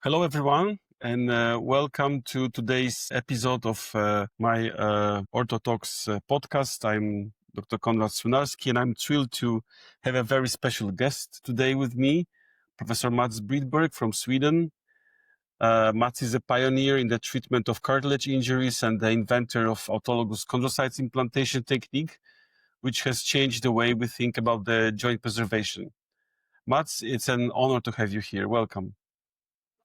Hello, everyone, and welcome to today's episode of my Orthotalks podcast. I'm Dr. Konrad Słynarski, and I'm thrilled to have a very special guest today with me, Professor Matsem Brittberg from Sweden. Mats is a pioneer in the treatment of cartilage injuries and the inventor of autologous chondrocytes implantation technique, which has changed the way we think about the joint preservation. Mats, it's an honor to have you here. Welcome.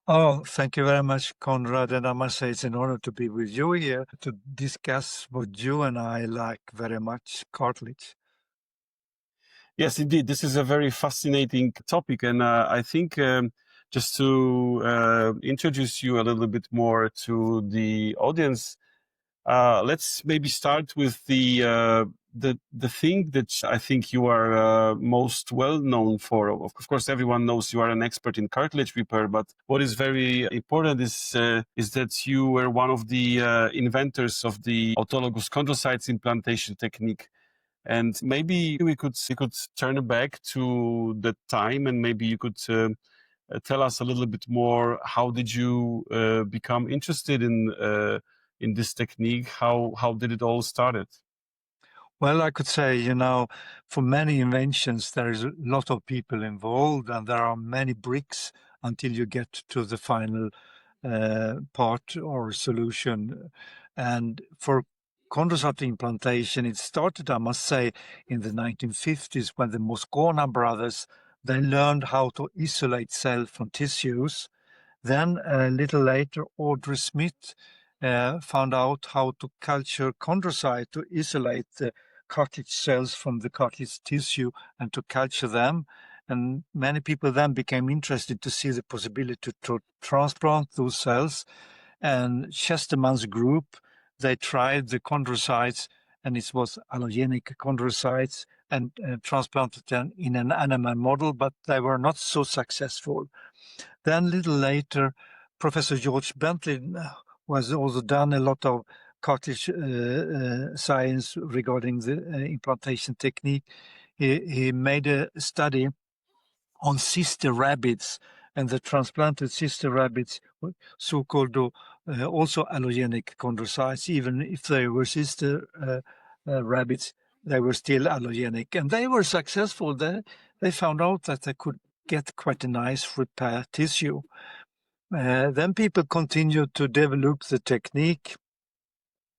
Oh, thank you very much, Konrad. And I must say it's an honor to be with you here to discuss what you and I like very much, cartilage. Yes, indeed. This is a very fascinating topic. And I think just to introduce you a little bit more to the audience, let's maybe start with the thing that I think you are most well known for. Of course, everyone knows you are an expert in cartilage repair, but what is very important is that you were one of the inventors of the autologous chondrocytes implantation technique. And maybe we could turn back to that time, and maybe you could tell us a little bit more. How did you become interested in this technique? How did it all started? Well, I could say, for many inventions, there is a lot of people involved, and there are many bricks until you get to the final part or solution. And for chondrocyte implantation, it started, I must say, in the 1950s when the Moscona brothers, they learned how to isolate cells from tissues. Then a little later, Audrey Smith found out how to culture chondrocyte to isolate the cartilage cells from the cartilage tissue and to culture them. And many people then became interested to see the possibility to transplant those cells. And Chesterman's group, they tried the chondrocytes, and it was allogenic chondrocytes, and transplanted them in an animal model, but they were not so successful. Then a little later, Professor George Bentley was also done a lot of cartilage science regarding the implantation technique. He made a study on sister rabbits, and the transplanted sister rabbits, so-called also allogenic chondrocytes. Even if they were sister rabbits, they were still allogenic, and they were successful. They found out that they could get quite a nice repair tissue. Then people continued to develop the technique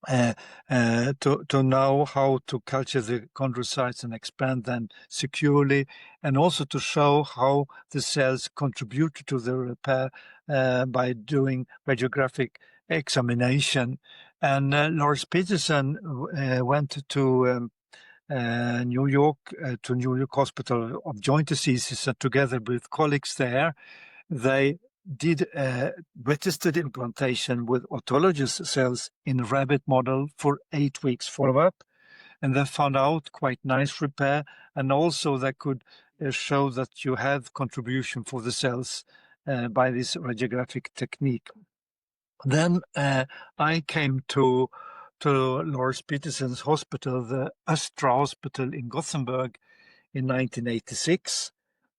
to know how to culture the chondrocytes and expand them securely, and also to show how the cells contribute to the repair by doing radiographic examination. And Lars Peterson went to New York, to New York Hospital of Joint Diseases, and together with colleagues there, they did a registered implantation with autologous cells in a rabbit model for 8 weeks follow-up. And they found out quite nice repair, and also they could show that you have contribution for the cells by this radiographic technique. Then I came to Lars Peterson's hospital, the Astra Hospital in Gothenburg, in 1986.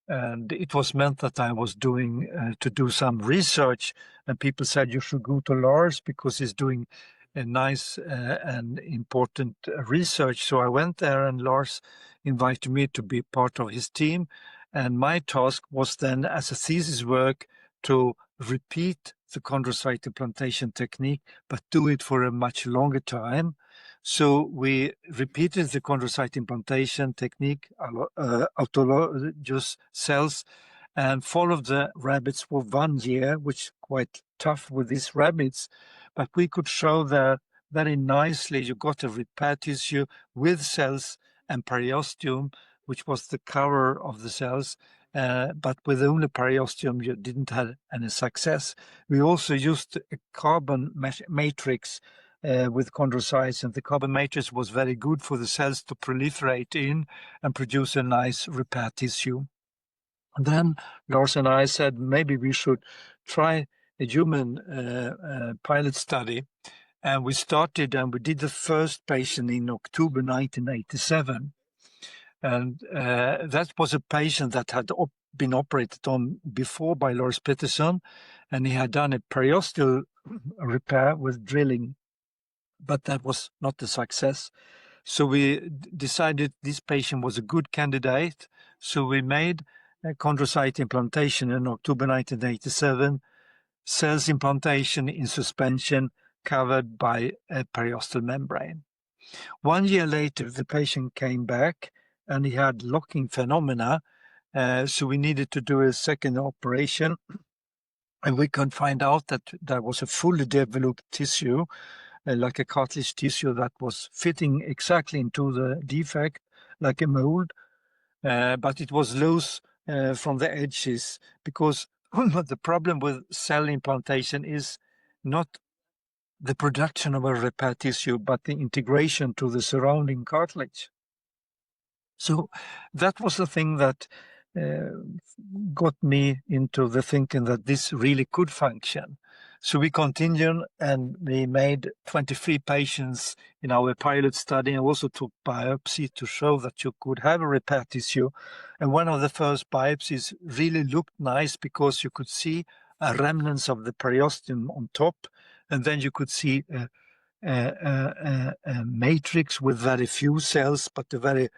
And it was meant that I was doing to do some research, and people said you should go to Lars because he's doing a nice and important research. So I went there, and Lars invited me to be part of his team. And my task was then, as a thesis work, to repeat the chondrocyte implantation technique, but do it for a much longer time. So we repeated the chondrocyte implantation technique, autologous cells, and followed the rabbits for 1 year, which is quite tough with these rabbits. But we could show that very nicely you got a repair tissue with cells and periosteum, which was the cover of the cells. But with only periosteum, you didn't have any success. We also used a carbon matrix with chondrocytes, and the carbon matrix was very good for the cells to proliferate in and produce a nice repair tissue. And then Lars and I said maybe we should try a human pilot study. And we started, and we did the first patient in October 1987. And that was a patient that had been operated on before by Lars Peterson. and he had done a periosteal repair with drilling, but that was not a success. So we decided this patient was a good candidate. So we made a chondrocyte implantation in October 1987, cells implantation in suspension covered by a periosteal membrane. 1 year later, the patient came back and he had locking phenomena. So we needed to do a second operation. And we could find out that there was a fully developed tissue, like a cartilage tissue that was fitting exactly into the defect, like a mold, but it was loose from the edges, because the problem with cell implantation is not the production of a repair tissue, but the integration to the surrounding cartilage. So that was the thing that got me into the thinking that this really could function. So we continued and we made 23 patients in our pilot study and also took biopsy to show that you could have a repair tissue. And one of the first biopsies really looked nice because you could see a remnants of the periosteum on top, and then you could see a matrix with very few cells, but a very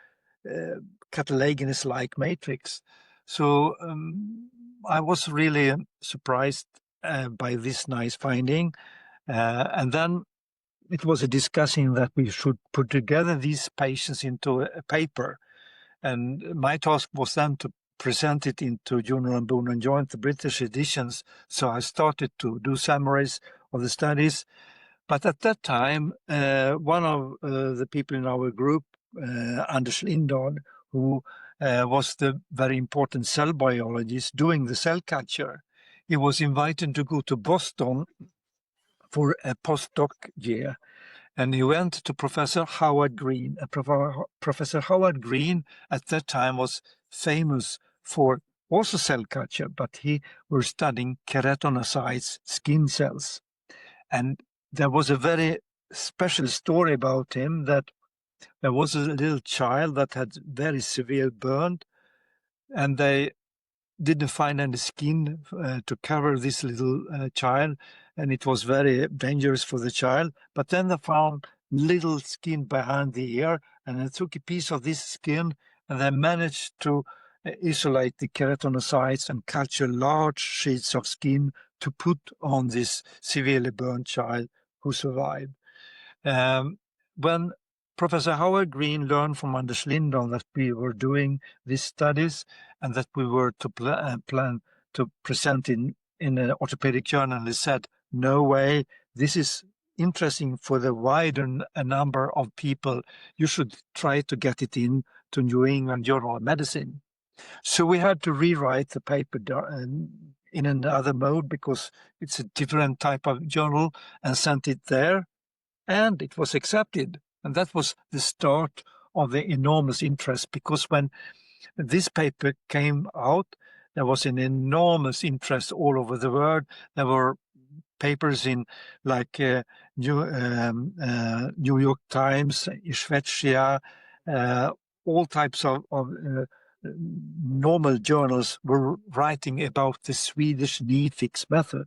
cartilaginous-like matrix. So I was really surprised by this nice finding. And then it was a discussion that we should put together these patients into a paper. And my task was then to present it into Journal on Bone and Joint, the British editions. So I started to do summaries of the studies. But at that time, one of the people in our group, Anders Lindahl, who was the very important cell biologist doing the cell culture, he was invited to go to Boston for a postdoc year. And he went to Professor Howard Green. Professor Howard Green at that time was famous for also cell culture, but he was studying keratinocytes, skin cells. And there was a very special story about him, that there was a little child that had very severe burn, and they didn't find any skin to cover this little child, and it was very dangerous for the child. But then they found little skin behind the ear, and they took a piece of this skin, and they managed to isolate the keratinocytes and culture large sheets of skin to put on this severely burned child who survived. When Professor Howard Green learned from Anders Lindahl that we were doing these studies and that we were to plan to present in an orthopedic journal, he said, "No way, this is interesting for the wider number of people. You should try to get it in to New England Journal of Medicine." So we had to rewrite the paper in another mode because it's a different type of journal, and sent it there, and it was accepted. And that was the start of the enormous interest, because when this paper came out, there was an enormous interest all over the world. There were papers in like New York Times, Svezia, all types of normal journals were writing about the Swedish knee fix method.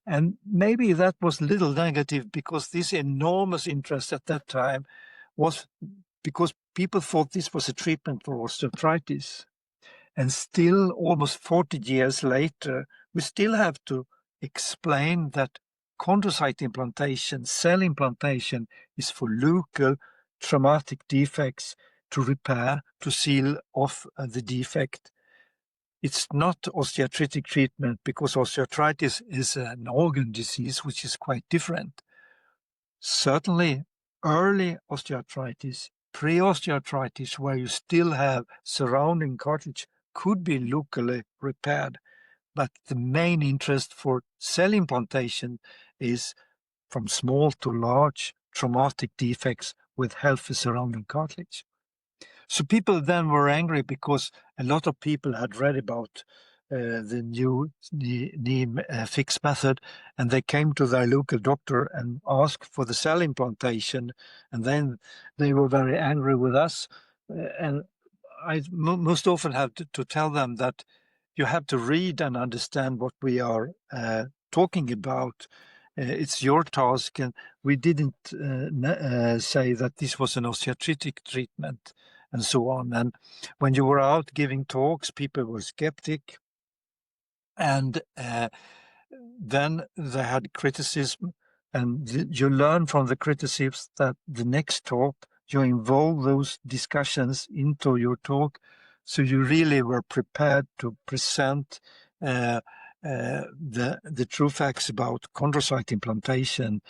And maybe that was a little negative, because this enormous interest at that time was because people thought this was a treatment for osteoarthritis. And still, almost 40 years later, we still have to explain that chondrocyte implantation, cell implantation, is for local traumatic defects, to repair, to seal off the defect. It's not osteoarthritic treatment, because osteoarthritis is an organ disease, which is quite different. Certainly, early osteoarthritis, pre-osteoarthritis, where you still have surrounding cartilage, could be locally repaired. But the main interest for cell implantation is from small to large traumatic defects with healthy surrounding cartilage. So people then were angry because a lot of people had read about the new knee fix method, and they came to their local doctor and asked for the cell implantation, and then they were very angry with us. And I most often have to tell them that you have to read and understand what we are talking about. It's your task, and we didn't say that this was an osteoarthritic treatment and so on. And when you were out giving talks, people were skeptic, and then they had criticism, and you learn from the criticisms that the next talk you involve those discussions into your talk, so you really were prepared to present the true facts about chondrocyte implantation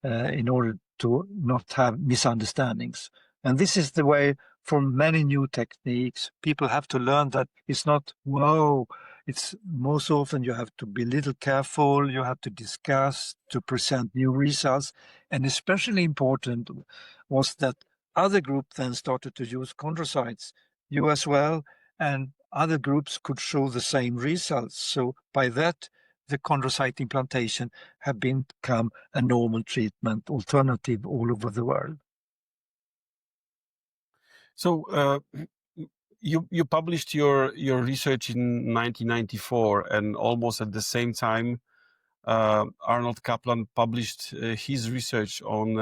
in order to not have misunderstandings. And this is the way for many new techniques. People have to learn that it's not, whoa, it's most often you have to be a little careful, you have to discuss, to present new results. And especially important was that other group then started to use chondrocytes, you as well, and other groups could show the same results. So by that, the chondrocyte implantation have become a normal treatment alternative all over the world. So you published your research in 1994, and almost at the same time, Arnold Kaplan published his research on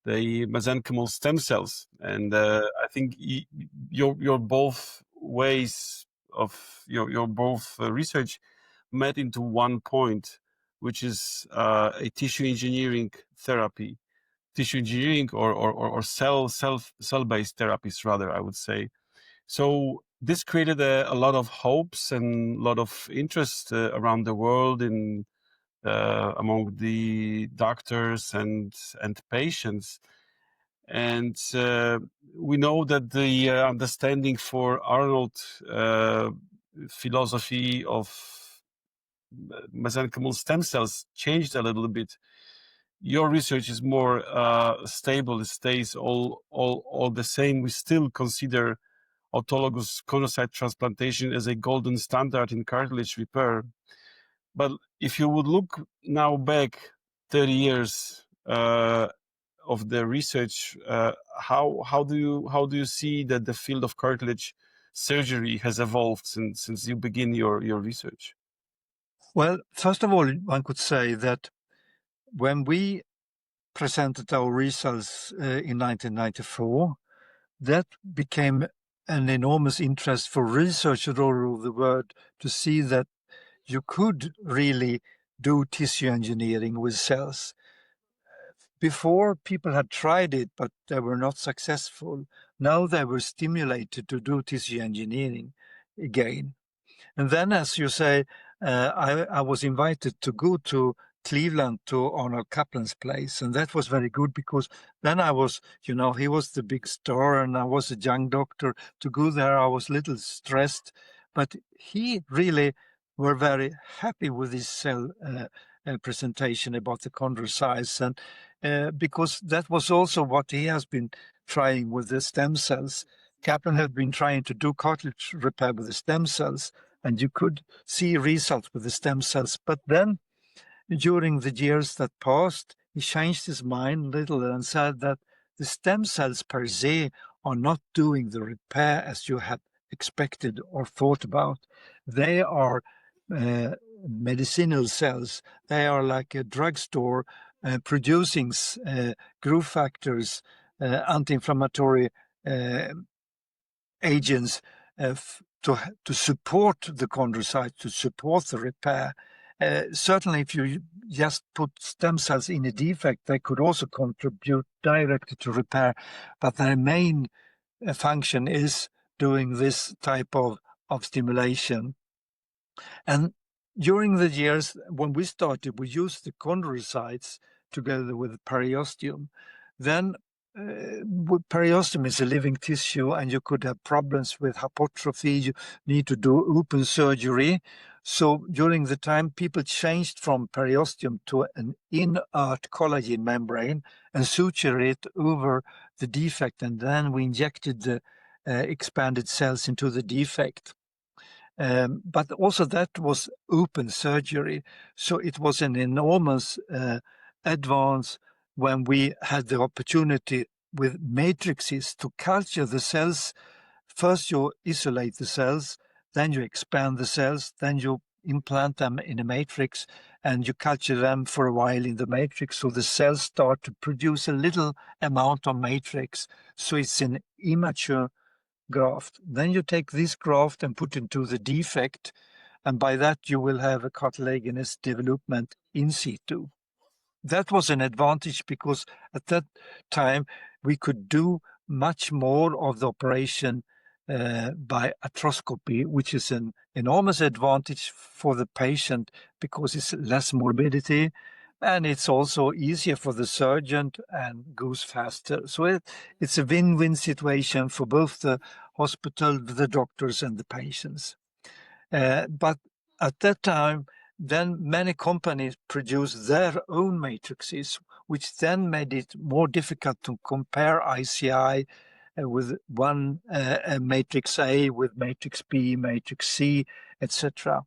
the mesenchymal stem cells, and I think your both ways of your both research met into one point, which is a tissue engineering therapy, tissue engineering or cell-based therapies, rather, I would say. So this created a lot of hopes and a lot of interest around the world in among the doctors and patients. And we know that the understanding for Arnold philosophy of mesenchymal stem cells changed a little bit. Your research is more stable; it stays all the same. We still consider autologous chondrocyte transplantation as a golden standard in cartilage repair. But if you would look now back 30 years of the research, how do you see that the field of cartilage surgery has evolved since you begin your research? Well, first of all, one could say that when we presented our results in 1994, that became an enormous interest for researchers all over the world to see that you could really do tissue engineering with cells. Before, people had tried it, but they were not successful. Now they were stimulated to do tissue engineering again. And then, as you say, I was invited to go to Cleveland to Arnold Kaplan's place. And that was very good because then I was, he was the big star and I was a young doctor. To go there, I was a little stressed. But he really were very happy with his cell presentation about the chondrocytes. And because that was also what he has been trying with the stem cells. Kaplan had been trying to do cartilage repair with the stem cells, and you could see results with the stem cells. But then, during the years that passed, he changed his mind a little and said that the stem cells per se are not doing the repair as you had expected or thought about. They are medicinal cells. They are like a drugstore producing growth factors, anti-inflammatory agents to support the chondrocyte, to support the repair. Certainly, if you just put stem cells in a defect, they could also contribute directly to repair. But their main function is doing this type of stimulation. And during the years when we started, we used the chondrocytes together with periosteum. Then periosteum is a living tissue, and you could have problems with hypertrophy. You need to do open surgery. So during the time, people changed from periosteum to an inert collagen membrane and suture it over the defect, and then we injected the expanded cells into the defect. But also that was open surgery. So it was an enormous advance when we had the opportunity with matrices to culture the cells. First, you isolate the cells, then you expand the cells, then you implant them in a matrix, and you culture them for a while in the matrix, so the cells start to produce a little amount of matrix, so it's an immature graft. Then you take this graft and put into the defect, and by that you will have a cartilaginous development in situ. That was an advantage because at that time we could do much more of the operation by arthroscopy, which is an enormous advantage for the patient because it's less morbidity and it's also easier for the surgeon and goes faster. So it's a win-win situation for both the hospital, the doctors and the patients. But at that time, then many companies produced their own matrices, which then made it more difficult to compare ICI with one matrix A with matrix B, matrix C, etc.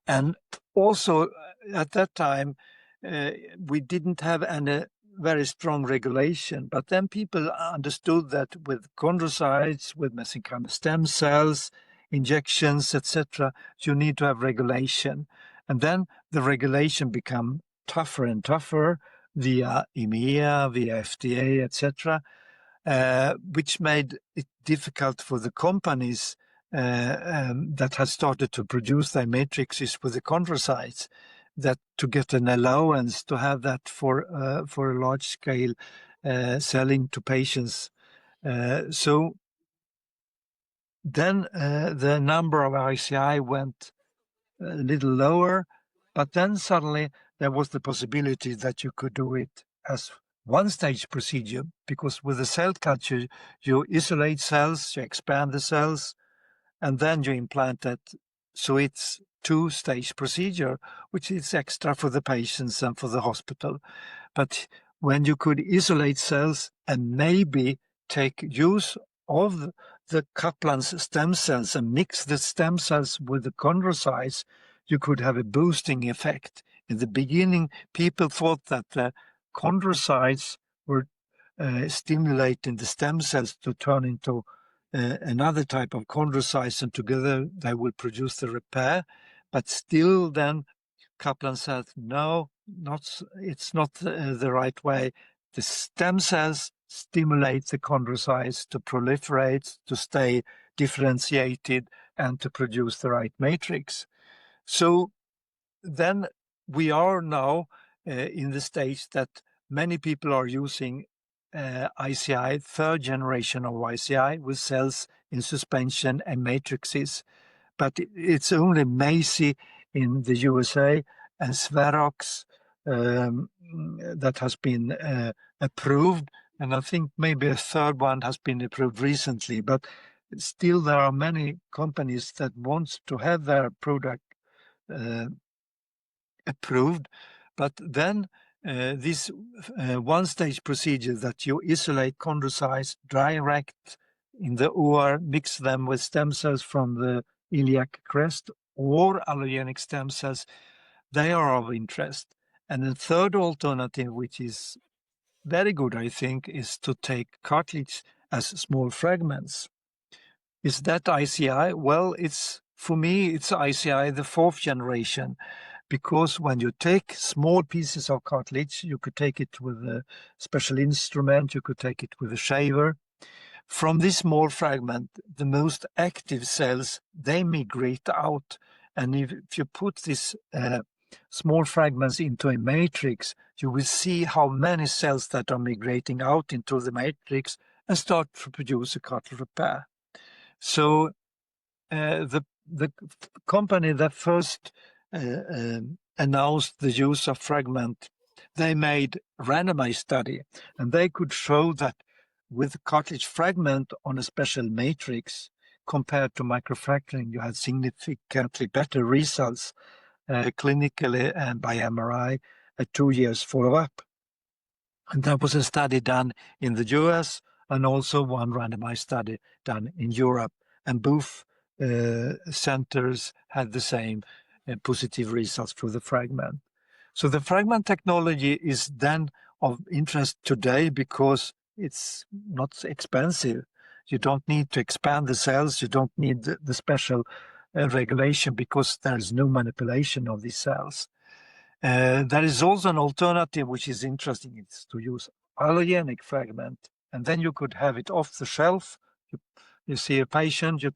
And also at that time, we didn't have any very strong regulation, but then people understood that with chondrocytes, with mesenchymal stem cells, injections, etc., you need to have regulation. And then the regulation become tougher and tougher via EMEA, via FDA, etc., which made it difficult for the companies that had started to produce their matrices with the chondrocytes, that to get an allowance to have that for a large scale selling to patients. So then the number of ICI went a little lower, but then suddenly there was the possibility that you could do it as one-stage procedure, because with the cell culture, you isolate cells, you expand the cells, and then you implant it. So it's two-stage procedure, which is extra for the patients and for the hospital. But when you could isolate cells and maybe take use of the Kaplan's stem cells and mix the stem cells with the chondrocytes, you could have a boosting effect. In the beginning, people thought that the chondrocytes were stimulating the stem cells to turn into another type of chondrocytes, and together they will produce the repair. But still then Kaplan said, no, it's not the right way. The stem cells stimulate the chondrocytes to proliferate, to stay differentiated, and to produce the right matrix. So then we are now in the stage that many people are using ICI, third generation of ICI, with cells in suspension and matrices. But it's only Macy in the USA and Sverox that has been approved. And I think maybe a third one has been approved recently. But still there are many companies that want to have their product approved. But then this one-stage procedure that you isolate chondrocytes direct in the OR, mix them with stem cells from the iliac crest or allogenic stem cells, they are of interest. And the third alternative, which is very good, I think, is to take cartilage as small fragments. Is that ICI? Well, for me, it's ICI, the fourth generation, because when you take small pieces of cartilage, you could take it with a special instrument, you could take it with a shaver. From this small fragment, the most active cells, they migrate out. And if you put these small fragments into a matrix, you will see how many cells that are migrating out into the matrix and start to produce a cartilage repair. So the company that first announced the use of fragment, they made a randomized study, and they could show that with cartilage fragment on a special matrix compared to microfracturing, you had significantly better results clinically and by MRI at 2 years follow-up. And that was a study done in the US and also one randomized study done in Europe. And both centers had the same positive results for the fragment. So the fragment technology is then of interest today because it's not expensive. You don't need to expand the cells. You don't need the special regulation because there's no manipulation of these cells. There is also an alternative which is interesting. It's to use allogenic fragment, and then you could have it off the shelf. You see a patient, you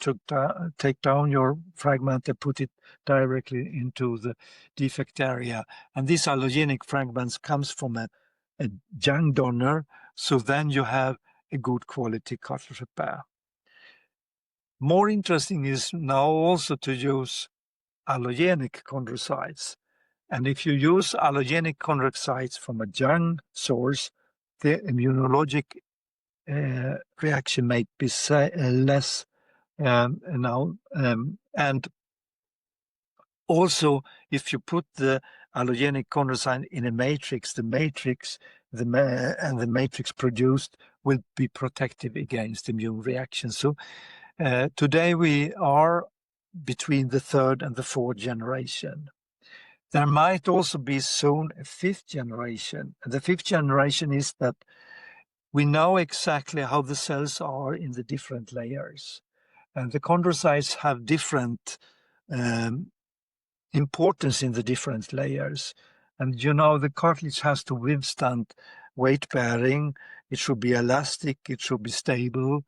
take down your fragment and put it directly into the defect area. And these allogenic fragments comes from a young donor, so then you have a good quality cartilage repair. More interesting is now also to use allogenic chondrocytes. And if you use allogenic chondrocytes from a young source, the immunologic reaction may be less now. And also, if you put the allogenic chondrocyte in a matrix, the matrix produced will be protective against immune reactions. So today we are between the third and the fourth generation. There might also be soon a fifth generation. And the fifth generation is that we know exactly how the cells are in the different layers. And the chondrocytes have different importance in the different layers. And the cartilage has to withstand weight bearing. It should be elastic. It should be stable.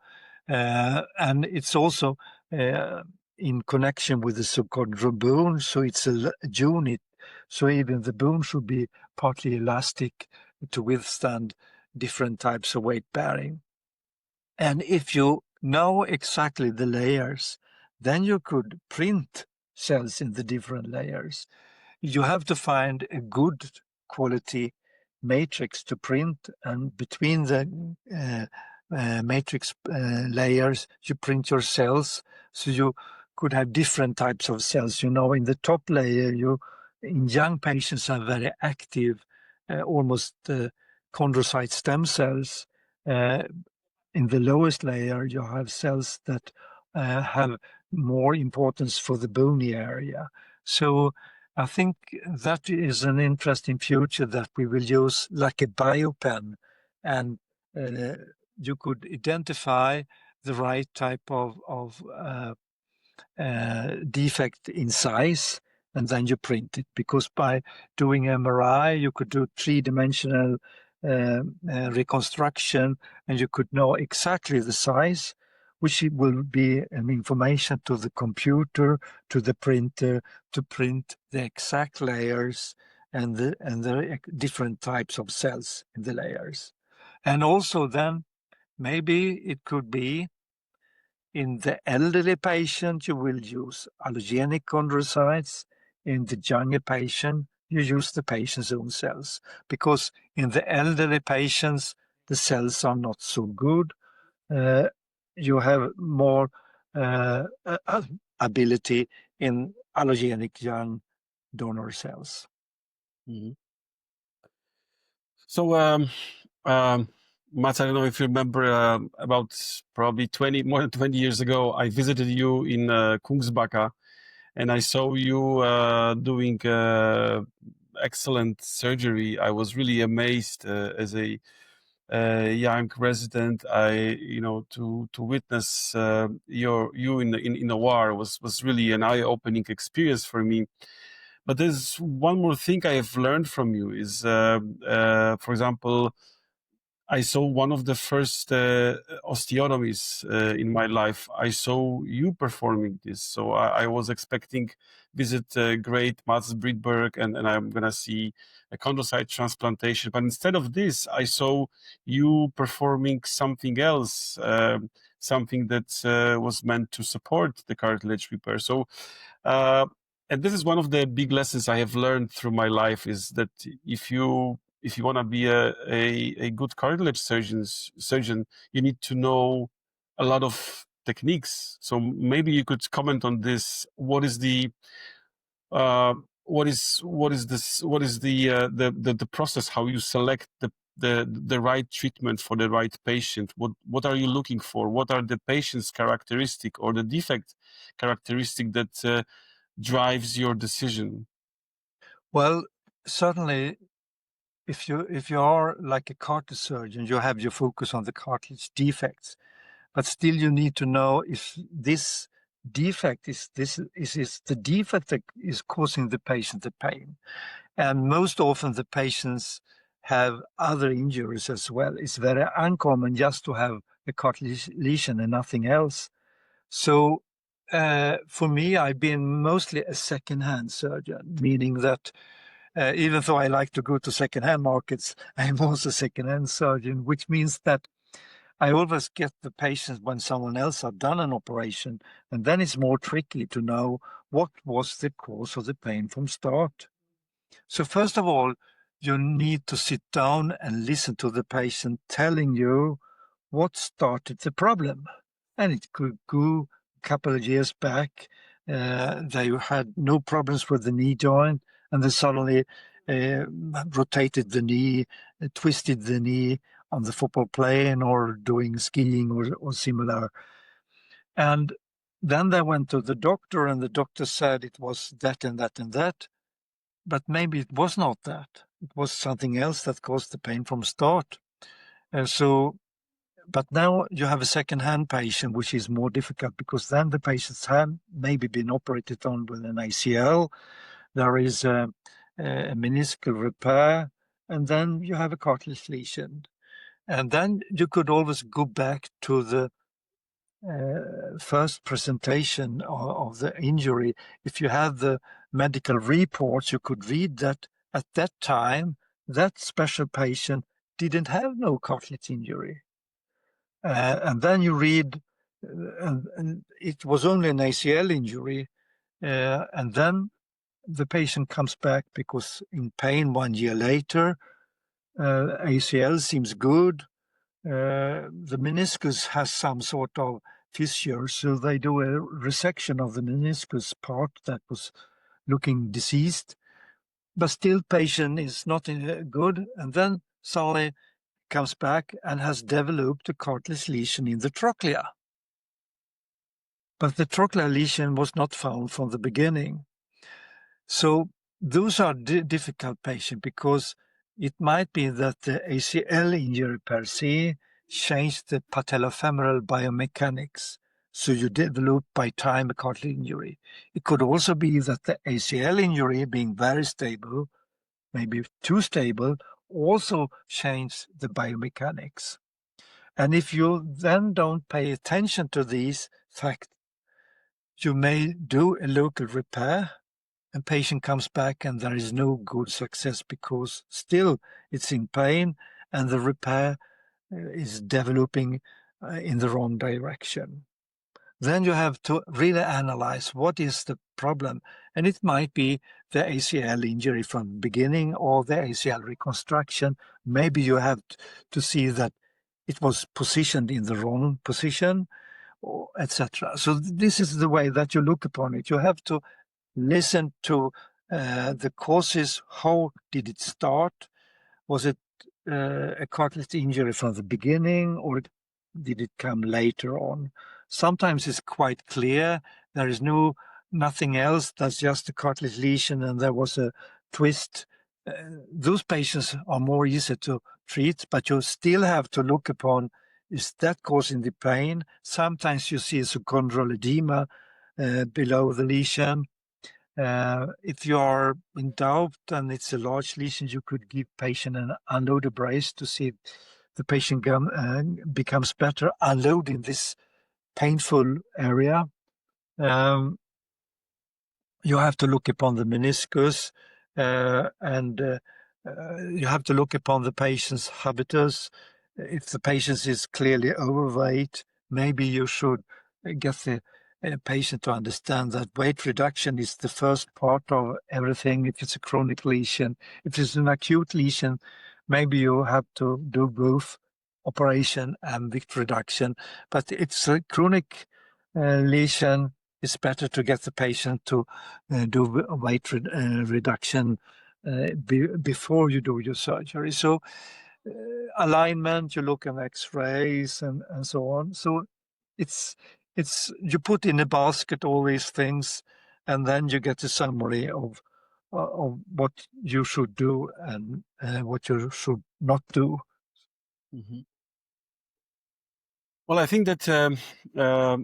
And it's also in connection with the subchondral bone. So it's a unit. So even the bone should be partly elastic to withstand different types of weight bearing. And if you know exactly the layers, then you could print cells in the different layers. You have to find a good quality matrix to print, and between the matrix layers, you print your cells. So you could have different types of cells. In the top layer, in young patients are very active, almost chondrocyte stem cells. In the lowest layer, you have cells that have more importance for the bony area. So I think that is an interesting future that we will use like a biopen, and you could identify the right type of defect in size, and then you print it. Because by doing MRI, you could do three-dimensional reconstruction, and you could know exactly the size, which will be an information to the computer, to the printer, to print the exact layers and the different types of cells in the layers. And also then maybe it could be in the elderly patient, you will use allogenic chondrocytes. In the younger patient, you use the patient's own cells. Because in the elderly patients, the cells are not so good. You have more ability in allogenic young donor cells. Mm-hmm. So, Mats, I don't know if you remember, about probably more than 20 years ago, I visited you in Kungsbacka, and I saw you doing excellent surgery. I was really amazed as a young resident. To witness you in a war was really an eye-opening experience for me. But there's one more thing I have learned from you is, for example, I saw one of the first osteotomies in my life. I saw you performing this. So I was expecting visit great Matsem Brittberg and I'm going to see a chondrocyte transplantation. But instead of this, I saw you performing something else, something that was meant to support the cartilage repair. So, and this is one of the big lessons I have learned through my life, is that if you want to be a good cartilage surgeon, you need to know a lot of techniques. So maybe you could comment on this. What is the process? How you select the right treatment for the right patient? What are you looking for? What are the patient's characteristic or the defect characteristic that drives your decision? Well, certainly, if you are like a cartilage surgeon, you have your focus on the cartilage defects. but still you need to know if this defect is the defect that is causing the patient the pain. And most often the patients have other injuries as well. It's very uncommon just to have a cartilage lesion and nothing else. So for me, I've been mostly a second-hand surgeon, meaning that even though I like to go to second-hand markets, I'm also a second-hand surgeon, which means that I always get the patients when someone else has done an operation, and then it's more tricky to know what was the cause of the pain from start. So first of all, you need to sit down and listen to the patient telling you what started the problem. And it could go a couple of years back. They had no problems with the knee joint, and they suddenly rotated the knee, twisted the knee on the football plane or doing skiing or similar. And then they went to the doctor, and the doctor said it was that and that and that. But maybe it was not that. It was something else that caused the pain from start. But now you have a second-hand patient, which is more difficult because then the patients have maybe been operated on with an ACL. There is a meniscal repair, and then you have a cartilage lesion. And then you could always go back to the first presentation of the injury. If you have the medical reports, you could read that at that time, that special patient didn't have no cartilage injury. And then you read, and it was only an ACL injury, and then the patient comes back because in pain 1 year later, ACL seems good, the meniscus has some sort of fissure, so they do a resection of the meniscus part that was looking diseased, but still patient is not good, and then suddenly comes back and has developed a cartilage lesion in the trochlea. But the trochlear lesion was not found from the beginning. So those are difficult patients because it might be that the ACL injury per se changed the patellofemoral biomechanics. So you develop by time a cartilage injury. It could also be that the ACL injury being very stable, maybe too stable, also changed the biomechanics. And if you then don't pay attention to these facts, you may do a local repair and patient comes back and there is no good success because still it's in pain and the repair is developing in the wrong direction. Then you have to really analyze what is the problem. And it might be the ACL injury from the beginning or the ACL reconstruction. Maybe you have to see that it was positioned in the wrong position, etc. So this is the way that you look upon it. You have to listen to the causes. How did it start? Was it a cartilage injury from the beginning, or did it come later on? Sometimes it's quite clear. There is nothing else. That's just a cartilage lesion and there was a twist. Those patients are more easy to treat, but you still have to look upon, is that causing the pain? Sometimes you see subchondral edema below the lesion. If you are in doubt and it's a large lesion, you could give patient an unloader brace to see if the patient becomes better unloading this painful area. You have to look upon the meniscus and you have to look upon the patient's habitus. If the patient is clearly overweight, maybe you should get the patient to understand that weight reduction is the first part of everything. If it's a chronic lesion, if it's an acute lesion, maybe you have to do both operation and weight reduction. But it's a chronic lesion. It's better to get the patient to do weight reduction before you do your surgery. So alignment, you look at X-rays and so on. So it's you put in a basket all these things, and then you get a summary of what you should do and what you should not do. Mhm. Well, I think that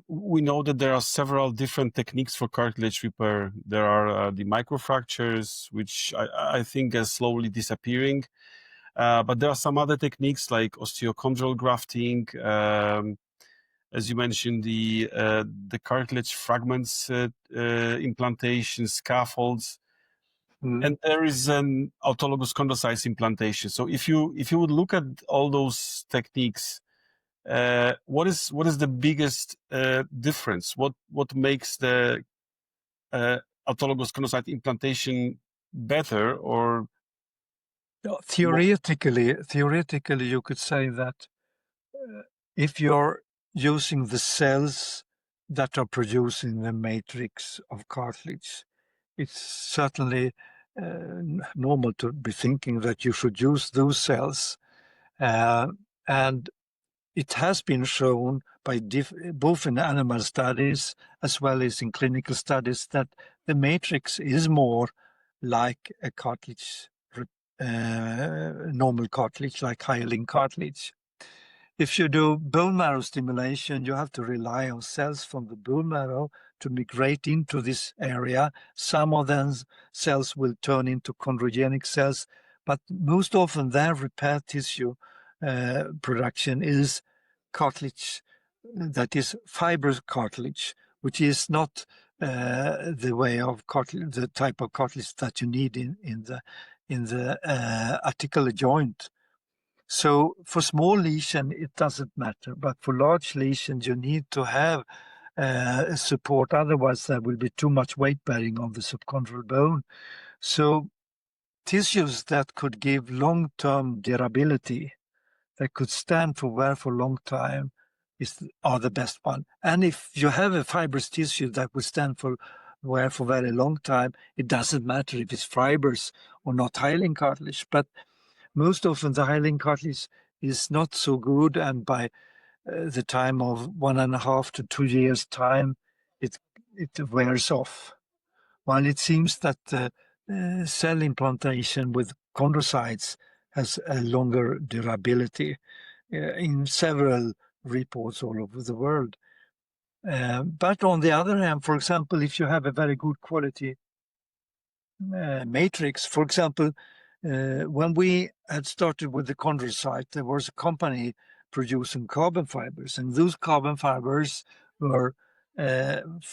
we know that there are several different techniques for cartilage repair. There are the microfractures, which I think are slowly disappearing. But there are some other techniques like osteochondral grafting. As you mentioned, the cartilage fragments implantation, scaffolds, and there is an autologous chondrocyte implantation. So if you would look at all those techniques, what is the biggest difference? What makes the autologous chondrocyte implantation better? Or Theoretically, you could say that if you're using the cells that are producing the matrix of cartilage, it's certainly normal to be thinking that you should use those cells. And it has been shown by both in animal studies as well as in clinical studies that the matrix is more like a cartilage, normal cartilage, like hyaline cartilage. If you do bone marrow stimulation, you have to rely on cells from the bone marrow to migrate into this area. Some of those cells will turn into chondrogenic cells, but most often their repair tissue production is cartilage, that is fibrous cartilage, which is not the way of cartilage, the type of cartilage that you need in the articular joint. So for small lesion, it doesn't matter, but for large lesions, you need to have support. Otherwise, there will be too much weight bearing on the subchondral bone. So tissues that could give long-term durability, that could stand for wear for a long time, are the best one. And if you have a fibrous tissue that will stand for wear for very long time, it doesn't matter if it's fibers or not hyaline cartilage. But most often the hyaline cartilage is not so good, and by the time of 1.5 to 2 years time, it wears off. While it seems that cell implantation with chondrocytes has a longer durability in several reports all over the world. But on the other hand, for example, if you have a very good quality matrix, for example, when we had started with the chondrocyte, there was a company producing carbon fibers, and those carbon fibers were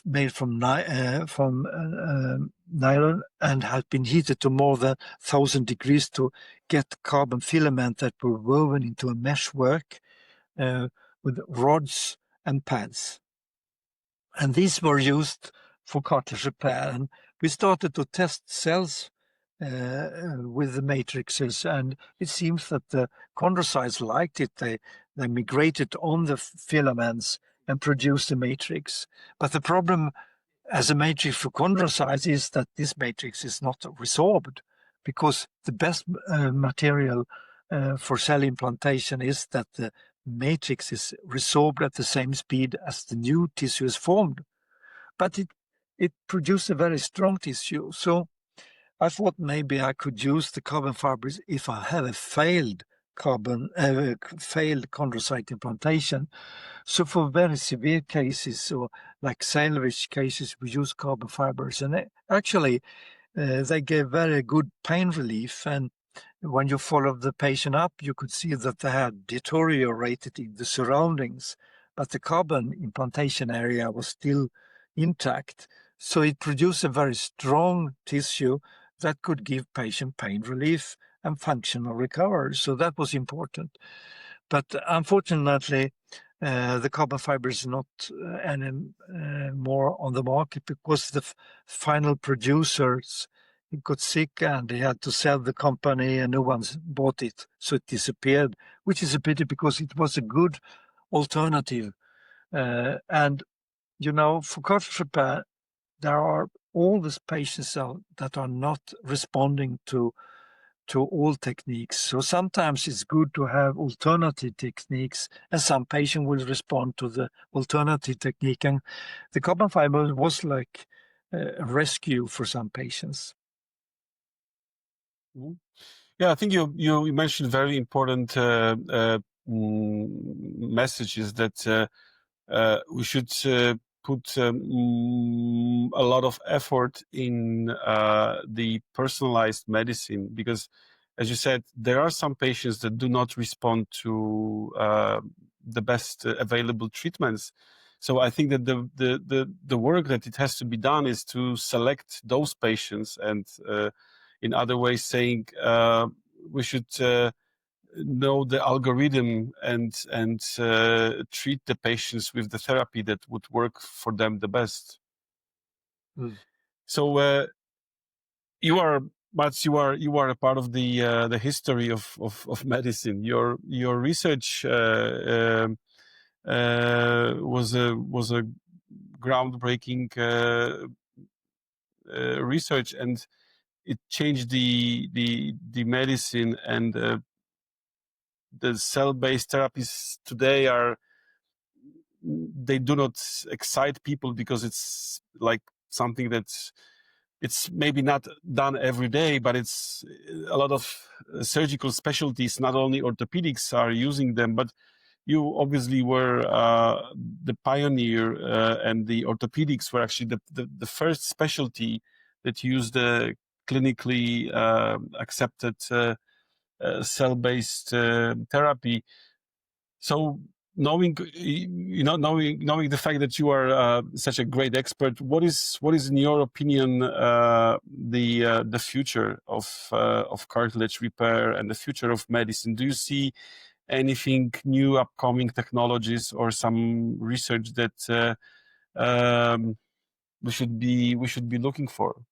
made from nylon and had been heated to more than 1,000 degrees to get carbon filament that were woven into a meshwork with rods and pads. And these were used for cartilage repair. And we started to test cells with the matrices, and it seems that the chondrocytes liked it. They migrated on the filaments and produced a matrix. But the problem as a matrix for chondrocytes is that this matrix is not resorbed, because the best material for cell implantation is that the matrix is resorbed at the same speed as the new tissue is formed. But it produced a very strong tissue. So I thought maybe I could use the carbon fibers if I have a failed chondrocyte implantation. So for very severe cases, or like salvage cases, we use carbon fibers, and actually they gave very good pain relief. And when you followed the patient up, you could see that they had deteriorated in the surroundings, but the carbon implantation area was still intact. So it produced a very strong tissue that could give patient pain relief and functional recovery. So that was important. But unfortunately, the carbon fiber is not any more on the market, because the final producers got sick and they had to sell the company, and no one's bought it. So it disappeared, which is a pity, because it was a good alternative. And, you know, for cartilage repair, there are all these patients that are not responding to all techniques. So sometimes it's good to have alternative techniques, and some patient will respond to the alternative technique. And the carbon fiber was like a rescue for some patients. Yeah, I think you mentioned very important message is that we should put a lot of effort in the personalized medicine, because, as you said, there are some patients that do not respond to the best available treatments. So I think that the work that it has to be done is to select those patients, and in other ways saying we should know the algorithm and treat the patients with the therapy that would work for them the best. So you are, Mats, you are a part of the history of medicine. Your research was a groundbreaking research, and it changed the medicine, and the cell-based therapies today they do not excite people because it's like something that's, it's maybe not done every day, but it's a lot of surgical specialties, not only orthopedics, are using them. But you obviously were the pioneer, and the orthopedics were actually the first specialty that used the clinically accepted cell-based therapy. So knowing the fact that you are such a great expert, what is in your opinion the future of cartilage repair and the future of medicine? Do you see anything new, upcoming technologies, or some research that we should be looking for?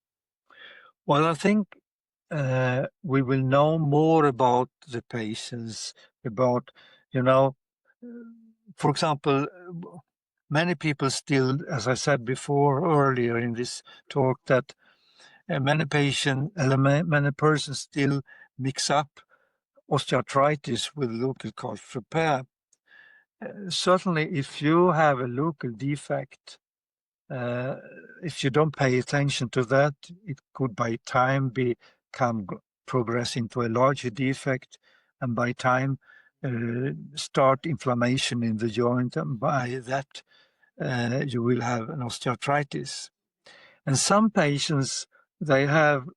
Well, I think we will know more about the patients, about, for example, many people still, as I said before earlier in this talk, that many persons still mix up osteoarthritis with local cartilage repair. Certainly, if you have a local defect, if you don't pay attention to that, it could by time progress into a larger defect, and by time start inflammation in the joint, and by that you will have an osteoarthritis. And some patients, they have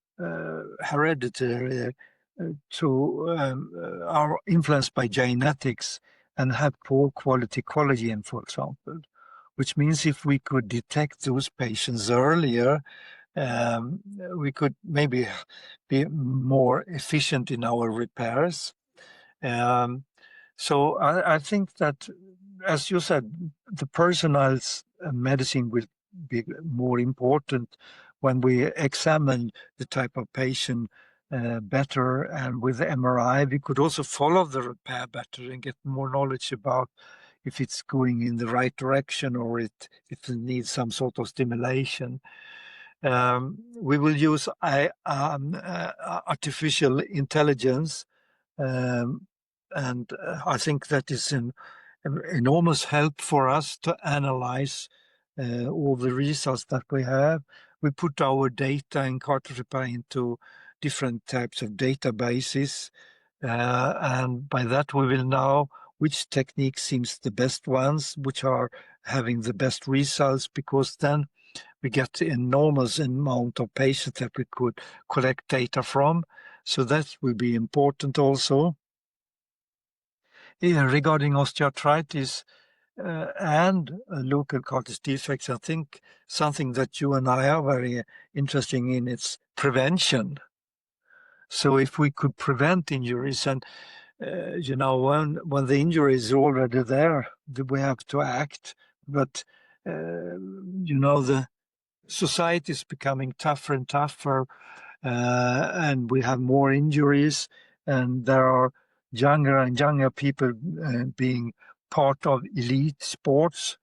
hereditary are influenced by genetics and have poor quality collagen, for example, which means if we could detect those patients earlier, we could maybe be more efficient in our repairs. So I think that, as you said, the personalized medicine will be more important when we examine the type of patient better, and with the MRI we could also follow the repair better and get more knowledge about if it's going in the right direction or if it needs some sort of stimulation. We will use artificial intelligence, and I think that is an enormous help for us to analyze all the results that we have. We put our data in cartilage repair into different types of databases, and by that we will know which technique seems the best ones, which are having the best results, because then we get an enormous amount of patients that we could collect data from. So that will be important also. Regarding osteoarthritis and local cartilage defects, I think something that you and I are very interested in is prevention. So if we could prevent injuries, and when the injury is already there, we have to act. But the society is becoming tougher and tougher, and we have more injuries, and there are younger and younger people being part of elite sports,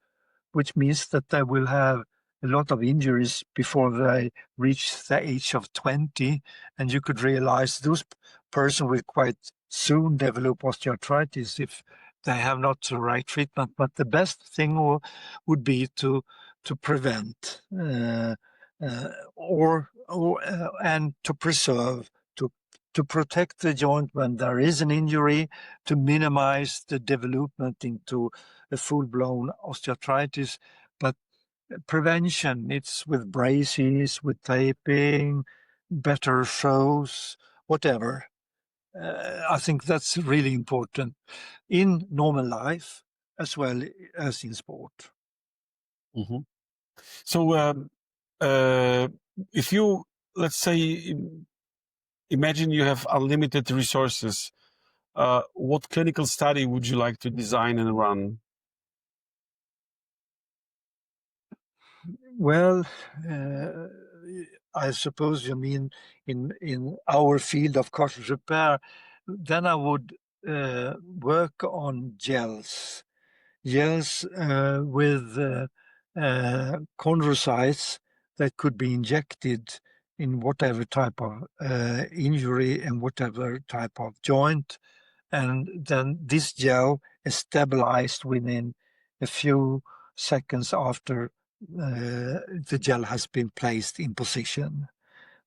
which means that they will have a lot of injuries before they reach the age of 20, and you could realize those persons will quite soon develop osteoarthritis if they have not the right treatment. But the best thing would be to prevent and to preserve, to to protect the joint when there is an injury, to minimize the development into a full-blown osteoarthritis. But prevention, it's with braces, with taping, better shows, whatever. I think that's really important in normal life as well as in sport. Mhm. So, if you, let's say, imagine you have unlimited resources, what clinical study would you like to design and run? Well, I suppose you mean in our field of cartilage repair. Then I would work on gels with chondrocytes that could be injected in whatever type of injury and whatever type of joint. And then this gel is stabilized within a few seconds after the gel has been placed in position.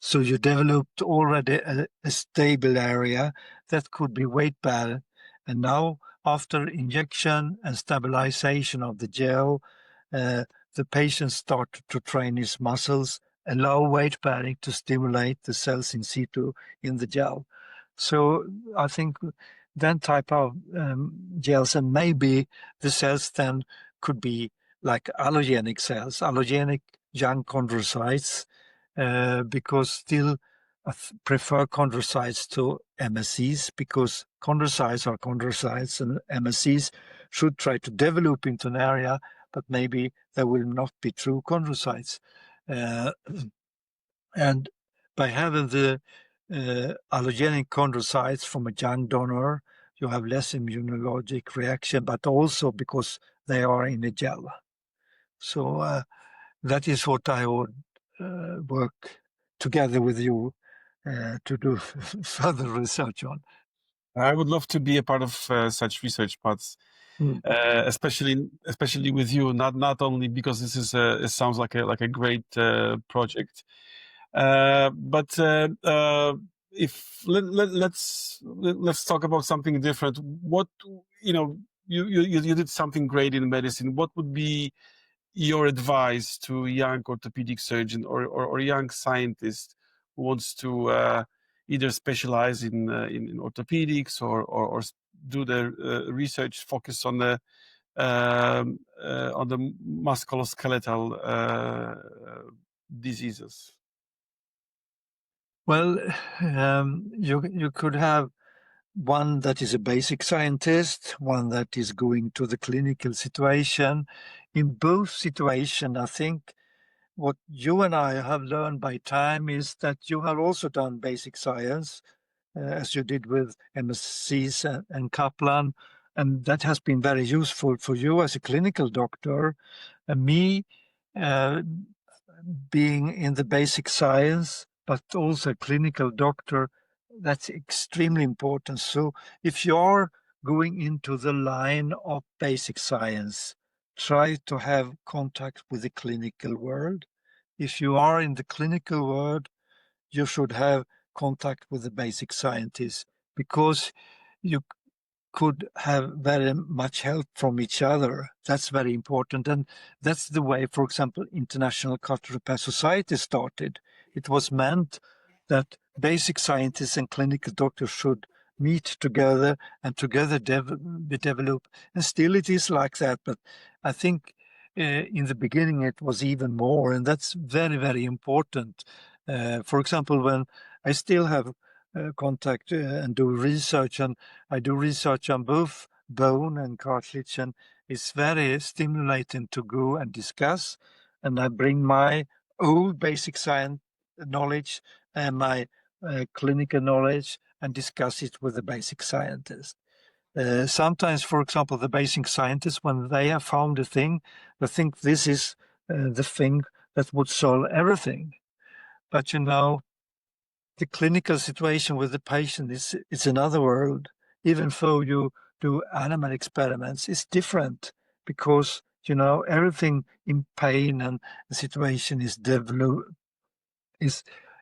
So you developed already a stable area that could be weight-bearing. And now, after injection and stabilization of the gel, the patient started to train his muscles, allow weight-bearing to stimulate the cells in situ in the gel. So I think that type of gels, and maybe the cells then could be like allogenic cells, allogenic young chondrocytes, because still I prefer chondrocytes to MSCs, because chondrocytes are chondrocytes and MSCs should try to develop into an area, but maybe they will not be true chondrocytes. And by having the allogenic chondrocytes from a young donor, you have less immunologic reaction, but also because they are in a gel. So that is what I would work together with you to do further research on. I would love to be a part of such research, Mats. Especially with you, not only because this is it sounds like a great project, but if let's talk about something different. What you did something great in medicine. What would be your advice to a young orthopedic surgeon or young scientist who wants to either specialize in orthopedics or do the research focus on the musculoskeletal diseases? Well, you could have one that is a basic scientist, one that is going to the clinical situation. In both situations, I think what you and I have learned by time is that you have also done basic science, as you did with MSCs and Kaplan, and that has been very useful for you as a clinical doctor. And me, being in the basic science, but also a clinical doctor, that's extremely important. So if you're going into the line of basic science, try to have contact with the clinical world. If you are in the clinical world, you should have contact with the basic scientists, because you could have very much help from each other. That's very important. And that's the way, for example, International Cartilage Repair Society started. It was meant that basic scientists and clinical doctors should meet together and together develop. And still it is like that. But I think in the beginning it was even more. And that's very, very important. For example, when I still have contact and do research, and I do research on both bone and cartilage, and it's very stimulating to go and discuss, and I bring my old basic science knowledge and my clinical knowledge and discuss it with the basic scientist. Sometimes, for example, the basic scientists, when they have found a thing, they think this is the thing that would solve everything. But the clinical situation with the patient is another world. Even though you do animal experiments, it's different, because everything in pain and the situation is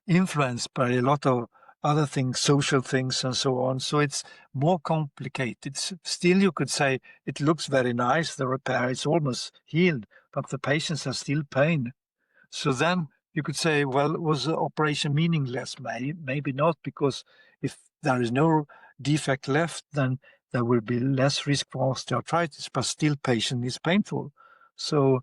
influenced by a lot of other things, social things, and so on. So it's more complicated. Still, you could say it looks very nice, the repair is almost healed, but the patients have still pain. So then you could say, well, was the operation meaningless? Maybe not, because if there is no defect left, then there will be less risk for osteoarthritis, but still patient is painful. So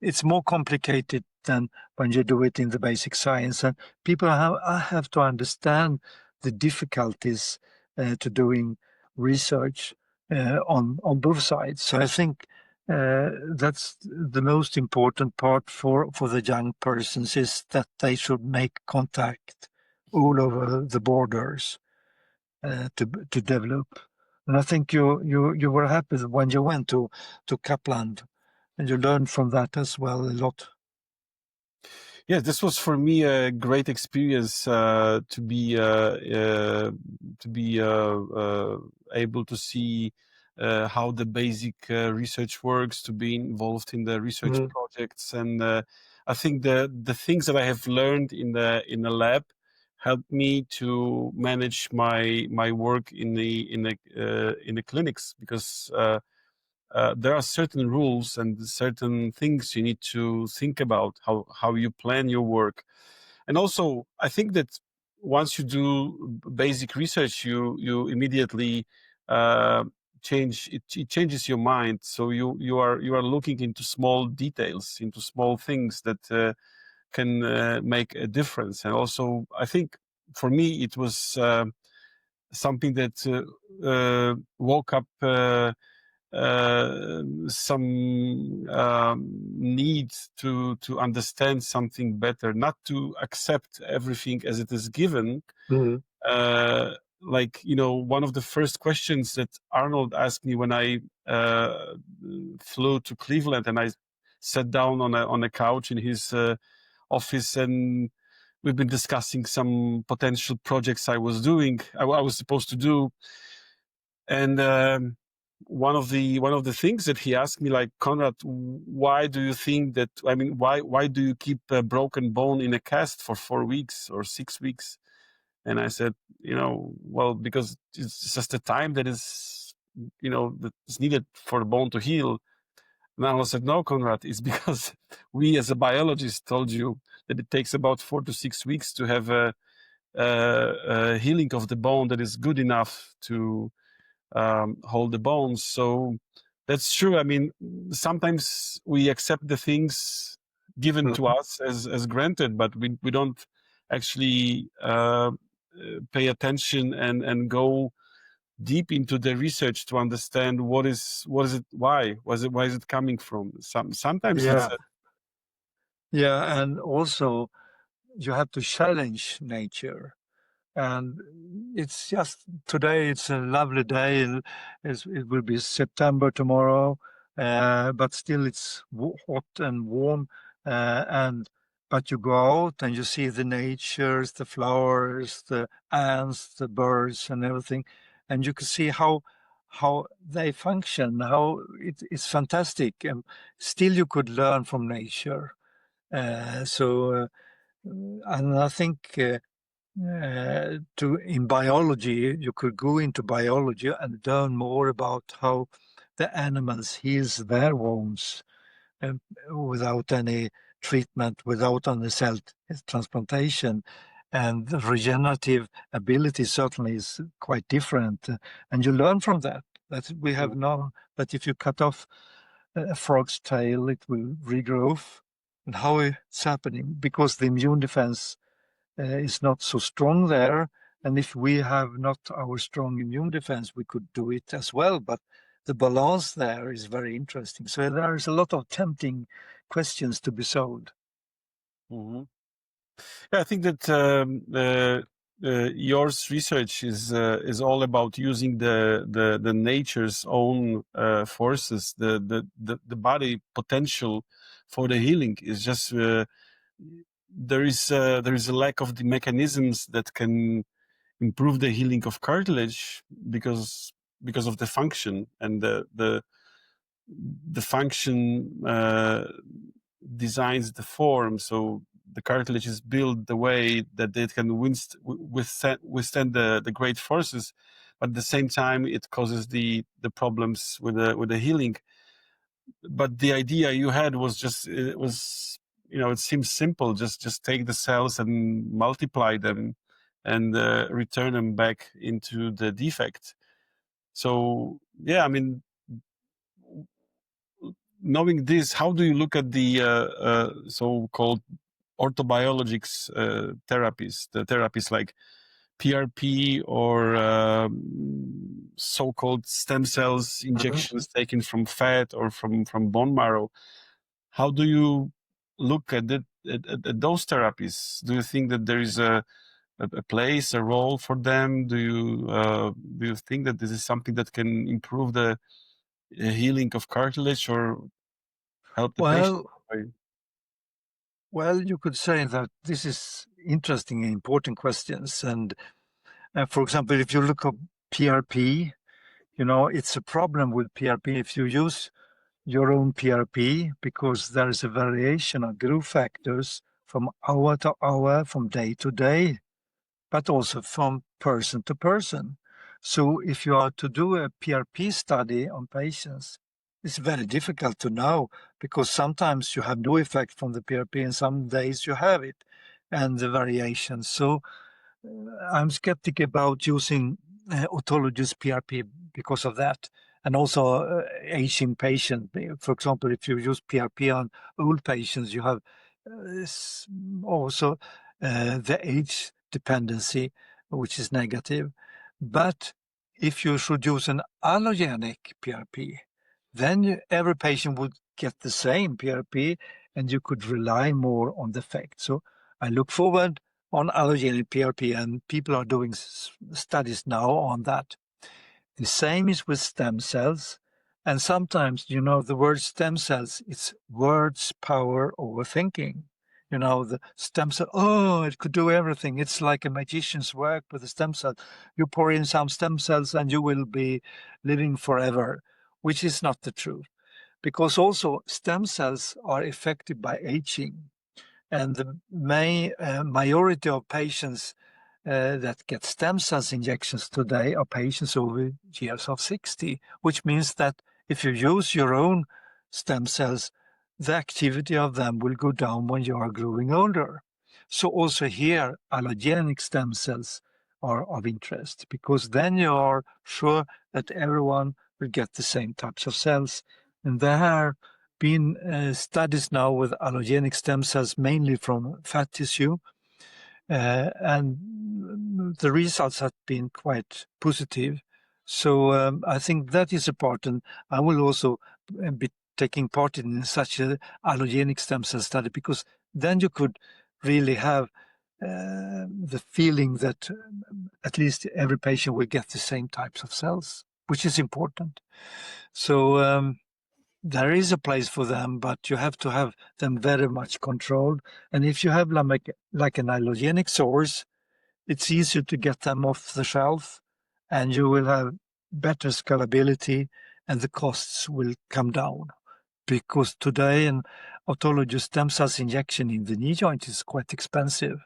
it's more complicated than when you do it in the basic science. And people have to understand the difficulties to doing research on both sides. So I think that's the most important part for the young persons, is that they should make contact all over the borders to develop. And I think you were happy when you went to Kaplan, and you learned from that as well a lot. Yeah, this was for me a great experience to be able to see how the basic research works, to be involved in the research projects, and I think the things that I have learned in the lab helped me to manage my work in the clinics, because there are certain rules and certain things you need to think about, how you plan your work. And also, I think that once you do basic research, you immediately change it. It changes your mind. So you are looking into small details, into small things that can make a difference. And also, I think for me it was something that woke up some need to understand something better, not to accept everything as it is given. Like, one of the first questions that Arnold asked me when I flew to Cleveland, and I sat down on a couch in his office, and we've been discussing some potential projects I was supposed to do. And one of the things that he asked me, like, Konrad, why do you think that? I mean, why do you keep a broken bone in a cast for 4 weeks or 6 weeks? And I said, well, because it's just the time that is, that is needed for the bone to heal. And I said, no, Konrad, it's because we as a biologist told you that it takes about 4 to 6 weeks to have a healing of the bone that is good enough to hold the bones. So that's true. I mean, sometimes we accept the things given to us as granted, but we don't actually pay attention and go deep into the research to understand why is it coming from. Sometimes it's yeah, and also you have to challenge nature. And it's just today, it's a lovely day. It will be September tomorrow, but still it's hot and warm. But you go out and you see the natures, the flowers, the ants, the birds, and everything, and you can see how they function. How it's fantastic, and still you could learn from nature. And I think. In biology, you could go into biology and learn more about how the animals heals their wounds without any treatment, without any cell transplantation. And the regenerative ability certainly is quite different. And you learn from that. That we have known that if you cut off a frog's tail, it will regrow. And how it's happening, because the immune defense is not so strong there. And if we have not our strong immune defense, we could do it as well. But the balance there is very interesting. So there is a lot of tempting questions to be solved. Yeah, I think that yours research is all about using the nature's own forces, the body potential for the healing. Is just there is a lack of the mechanisms that can improve the healing of cartilage because of the function, and the function designs the form. So the cartilage is built the way that it can withstand the great forces, but at the same time it causes the problems with the healing. But the idea you had was just, it was, it seems simple. Just take the cells and multiply them and return them back into the defect. So yeah, I mean, knowing this, how do you look at the so-called orthobiologics therapies, the therapies like PRP or so-called stem cells injections taken from fat or from bone marrow? How do you look at those therapies? Do you think that there is a place, a role for them? Do you think that this is something that can improve the healing of cartilage or help the patient? Well, you could say that this is interesting and important questions. And for example, if you look at PRP, it's a problem with PRP if you use your own PRP, because there is a variation of growth factors from hour to hour, from day to day, but also from person to person. So if you are to do a PRP study on patients, it's very difficult to know, because sometimes you have no effect from the PRP and some days you have it, and the variations. So I'm skeptic about using autologous PRP because of that. And also aging patient. For example, if you use PRP on old patients, you have also the age dependency, which is negative. But if you should use an allogenic PRP, then every patient would get the same PRP and you could rely more on the effect. So I look forward on allogenic PRP, and people are doing studies now on that. The same is with stem cells. And sometimes, the word stem cells, it's words power over thinking. The stem cell, it could do everything. It's like a magician's work with the stem cell. You pour in some stem cells and you will be living forever, which is not the truth. Because also stem cells are affected by aging. And the majority of patients that get stem cells injections today are patients over years of 60, which means that if you use your own stem cells, the activity of them will go down when you are growing older. So also here, allogenic stem cells are of interest, because then you are sure that everyone will get the same types of cells. And there have been studies now with allogenic stem cells, mainly from fat tissue, and the results have been quite positive. So I think that is important. I will also be taking part in such an allogenic stem cell study, because then you could really have the feeling that at least every patient will get the same types of cells, which is important. So there is a place for them, but you have to have them very much controlled. And if you have like an allogenic source, it's easier to get them off the shelf, and you will have better scalability and the costs will come down. Because today an autologous stem cells injection in the knee joint is quite expensive.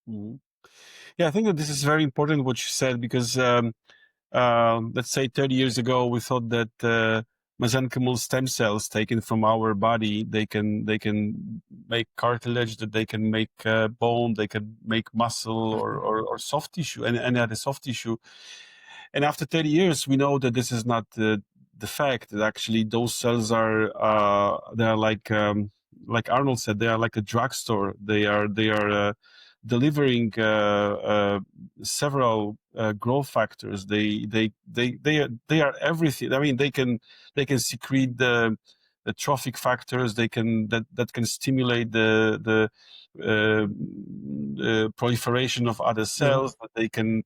Mm-hmm. Yeah, I think that this is very important what you said, because let's say 30 years ago, we thought that mesenchymal stem cells taken from our body, they can make cartilage, that they can make bone, they can make muscle or soft tissue, and any other soft tissue. And after 30 years, we know that this is not the fact. That actually those cells are they are like Arnold said, they are like a drugstore. They are delivering several growth factors. They are everything. I mean, they can secrete the trophic factors. They can that can stimulate the proliferation of other cells. But they can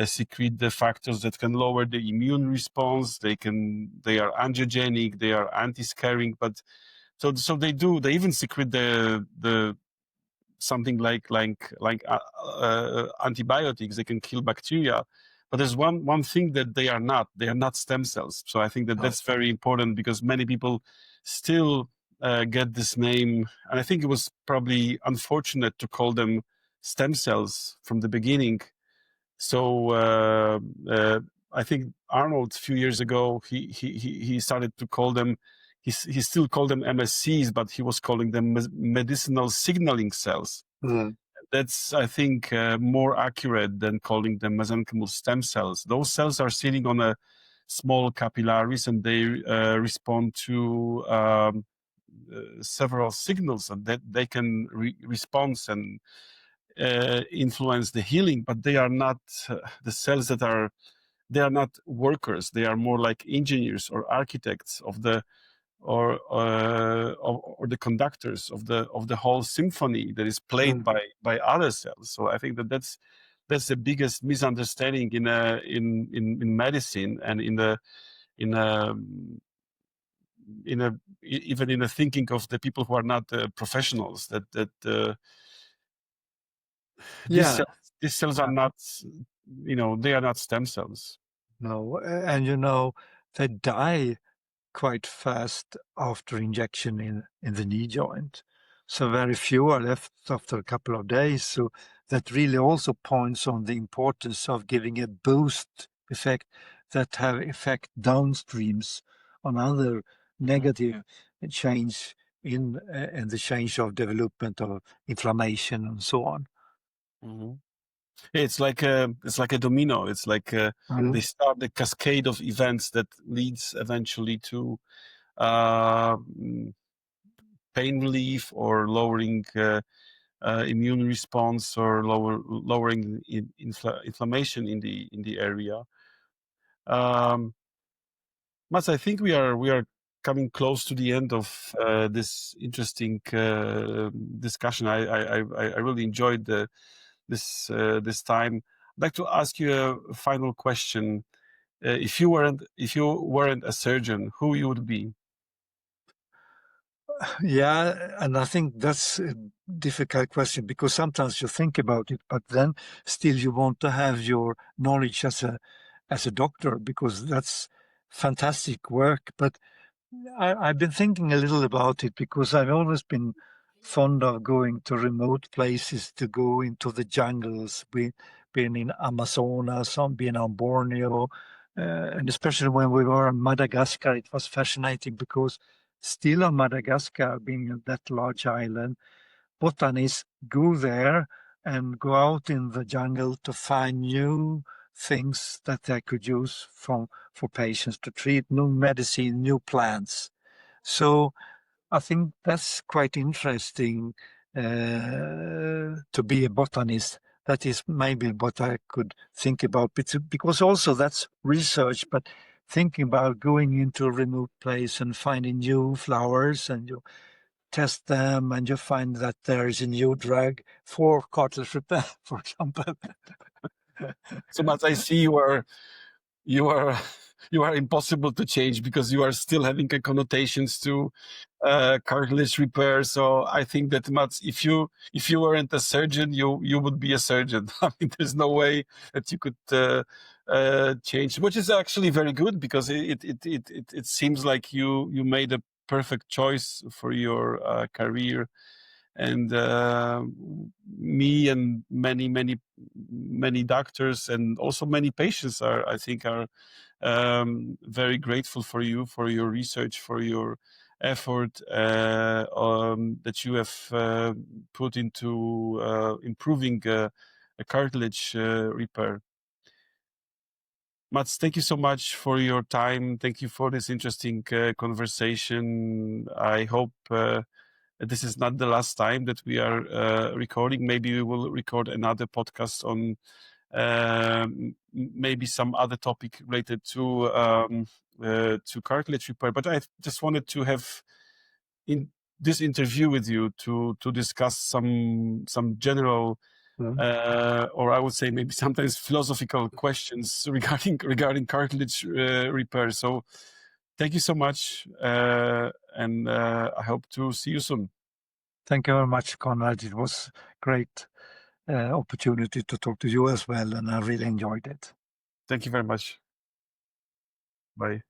secrete the factors that can lower the immune response. They are angiogenic. They are anti-scarring. But so they even secrete the something like antibiotics. They can kill bacteria, but there's one thing that they are not stem cells. So I think that that's very important, because many people still get this name, and I think it was probably unfortunate to call them stem cells from the beginning. So I think Arnold, a few years ago, he started to call them. He still called them MSCs, but he was calling them medicinal signaling cells. That's, I think, more accurate than calling them mesenchymal stem cells. Those cells are sitting on a small capillaries, and they respond to several signals, and that they can respond and influence the healing. But they are not the cells that are. They are not workers. They are more like engineers or architects of the or the conductors of the whole symphony that is played by other cells. So I think that's the biggest misunderstanding in medicine and even in the thinking of the people who are not professionals, that these cells are not, they are not stem cells. No, and they die quite fast after injection in the knee joint. So very few are left after a couple of days. So that really also points on the importance of giving a boost effect that have effect downstreams on other negative change in the change of development of inflammation and so on. Mm-hmm. It's like a domino. It's like they start the cascade of events that leads eventually to pain relief or lowering immune response or lowering inflammation in the area. Mats, I think we are coming close to the end of this interesting discussion. I really enjoyed this time. I'd like to ask you a final question. If you weren't a surgeon, who you would be? Yeah, and I think that's a difficult question, because sometimes you think about it, but then still you want to have your knowledge as a doctor, because that's fantastic work. But I've been thinking a little about it, because I've always been fond of going to remote places, to go into the jungles, being in Amazonas, being on Borneo, and especially when we were on Madagascar, it was fascinating, because still on Madagascar, being that large island, botanists go there and go out in the jungle to find new things that they could use for patients to treat, new medicine, new plants. So I think that's quite interesting to be a botanist. That is maybe what I could think about, because also that's research, but thinking about going into a remote place and finding new flowers, and you test them and you find that there is a new drug for cartilage repair, for example. So Mats, I see you are impossible to change, because you are still having connotations to cartilage repair. So I think that, Mats, if you weren't a surgeon, you would be a surgeon. I mean, there's no way that you could change, which is actually very good, because it seems like you made a perfect choice for your career. And me and many doctors and also many patients I think are very grateful for you, for your research, for your effort that you have put into improving a cartilage repair. Mats, thank you so much for your time. Thank you for this interesting conversation. I hope this is not the last time that we are recording. Maybe we will record another podcast on maybe some other topic related to cartilage repair. But I just wanted to have in this interview with you to discuss some general or I would say maybe sometimes philosophical questions regarding cartilage repair. So thank you so much, and I hope to see you soon. Thank you very much, Konrad. It was great opportunity to talk to you as well, and I really enjoyed it. Thank you very much. Bye.